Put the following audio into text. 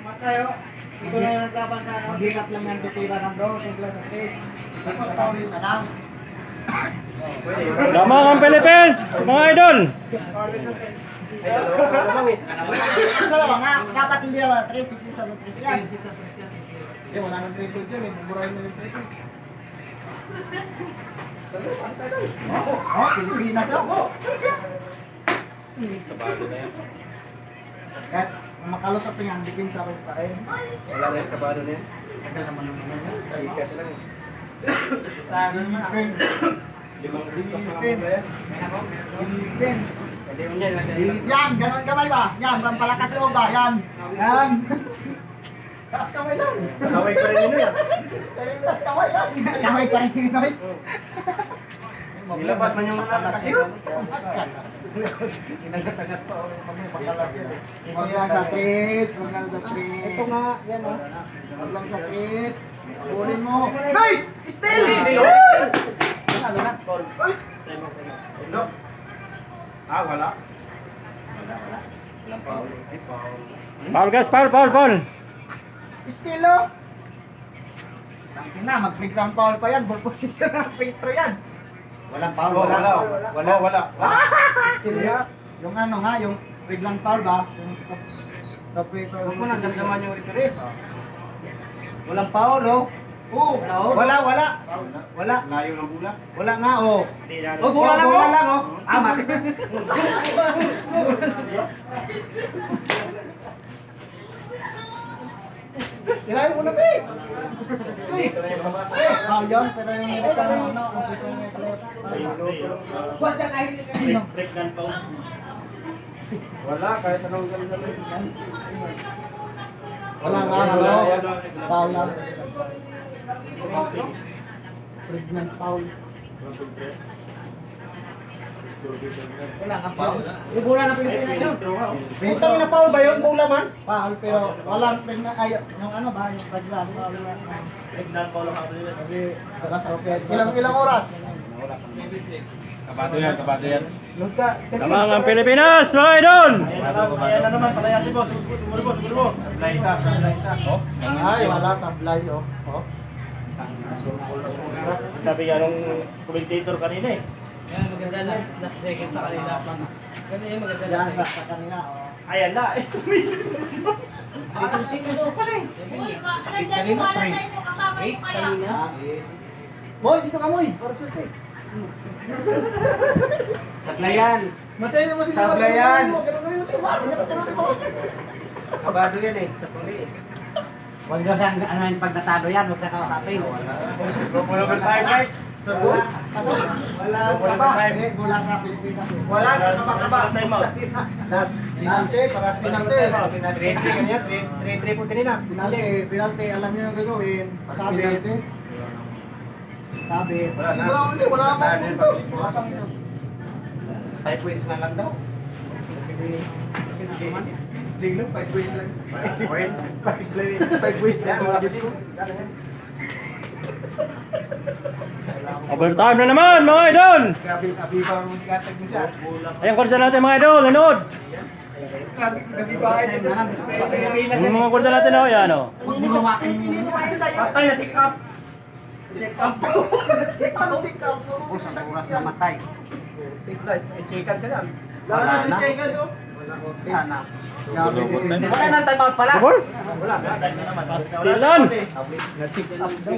Matayo. Ito na yung naglaban sa ano. Maglipat lang ng titira ng bro. Tingla sa face. Lamang ang Philippines, mga idol. Dalawa nga. Dapat hindi naman. 3 sa 3 yan. Eh, wala nang 3 dyan eh. Burahin mo yung 3. Oh, Pilipinas ako. Kabado na yan. Kahit makalusap yung handipin sa akin pa rin. Wala na yung kabado na yan. Tagal naman yung naman yan. Sikas lang eh. Philippines. Yan, ganun kamay ba? Yan, pampalakas loob ba? Yan. Yan. Takas kamay lang. Nakaway pa rin yun yan. Takas kamay lang. Kamay pa rin yun. Nilabas man yung mga kasi yun. Inasatagat pa. Huwag lang sa tris. Huwag lang sa tris. Ito nga, yan o. Huwag lang sa tris. Kunin mo. Nice! Still! Ano na? No? Ah, wala. Foul guys, foul. Still o. Tangin na, mag-free ground foul pa yan. Ball position na free throw yan. Walang foul, Wala. Still ya. Yung ano nga, yung free ground foul ba? Yung top free throw. Huwag mo nang sasama yung referee. Walang foul o. Oo. Wala. Layo ng bula. Wala nga o. Oh, bola lang Bola oh. lang o. Ah, matik. Tirahin mo na, Pig! Pig! Ah, yun. Pero yung nilita ng ano, ang gusto niya Huwag dyan kahit Wala, kahit anong gano'n. Wala nga, ano? Foul lang. Pregnant foul. Wala kang foul. Ibura na Pilipinas yun. Ito na foul ba yun? Bula man? Foul, pero walang pregnant. Ay, yung ano ba? Yung pregnant. Pregnant foul ang kapatid. Kasi, ilang oras? Kabado yan. Luta. Lamang ang Pilipinas, mga idol. Ayan na naman, palayasin mo. Sumuro mo. Sabla isa. Oh. Ay, wala. Sablay, oh. Sabi nga nung commentator kanina eh. Yan, maganda na second sa kanila. Ganun yung maganda Yan, na sa kanina, oh. Ayan na. kanina. Boy, dito ka, Moy. Para swerte. Sablayan. Masaya naman si Sablayan. Kabado yan eh. Sa puli eh. Huwag daw sa ano yung pag natalo yan, huwag sa kausapin. Grupo number 5 guys. Wala pa. Wala sa Pilipinas. Wala na kaba. Time out. Last. Penalty, para penalty. 3-3 ganyan. 3-3 po kanina. Penalty. Alam niyo yung gagawin. Sabit. Sabit. Wala na. Wala akong puntos. 5 points na lang daw. Jinglo, 5 points lang. 5 points lang. Overtime na naman, mga idol. Grabe, abiba mo si Gatag niya siya. Ayan kursa natin, mga idol. Nanood. Grabe, abiba niya. Yung mga kursa natin, oh, yan, oh. Huwag mo lumakin yung Patay na, check up. Check up. Check up. sa oras na matay. Checkan ka lang. Wala na 3 seconds, oh. Wala na. Wala na time out pala. Double. Wala. Time na naman. Pastilan. Na-check up daw.